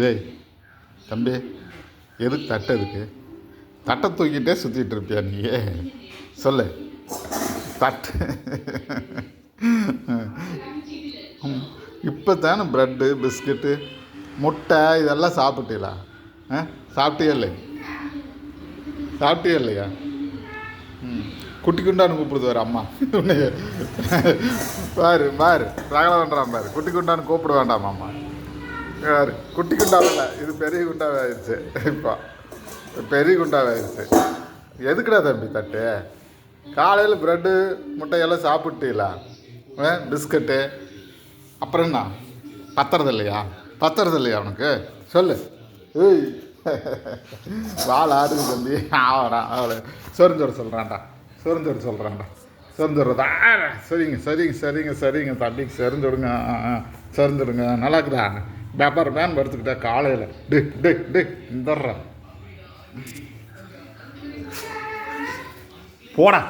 ஏய் தம்பி, எதுக்கு தட்டை இருக்கு? தட்டை தூக்கிட்டே சுற்றிட்டு இருப்பியா நீ? சொல்லு. தட்டு இப்போ தானே ப்ரெட்டு பிஸ்கட்டு முட்டை இதெல்லாம் சாப்பிட்டீங்களா? சாப்பிட்டியா இல்லை? சாப்பிட்டியா இல்லையா? குட்டி குண்டான்னு கூப்பிடுது வேறு அம்மா. பாரு பாரு ரகலை பண்ணுறான் பாரு. குட்டி குண்டான்னு கூப்பிட வேண்டாமா அம்மா? பாரு குட்டி குண்டாவில் இது பெரிய குண்டாவே ஆயிடுச்சு. இப்போ பெரிய குண்டாவே ஆயிடுச்சு. எதுக்குடா தம்பி தட்டு? காலையில் ப்ரெட்டு முட்டையெல்லாம் சாப்பிட்டீங்களா? பிஸ்கட்டு அப்புறம் என்ன பத்துறது இல்லையா? பத்துறது இல்லையா உனக்கு? சொல்லு. ஏய் வாழ ஆடுது தம்பி. ஆவடா அவளை சொரிஞ்சோட சொல்கிறான்டா. சொரிஞ்சோட சொல்கிறான்டா. சொரிஞ்சுடுறதா? சரிங்க சரிங்க சரிங்க சரிங்க தம்பிக்கு செறிஞ்சுடுங்க. செறிஞ்சுடுங்க. நல்லா இருக்குதா? பேப்பர் பேன் படுத்துக்கிட்டா காலையில் டே டே டே இந்தர்றா போடா.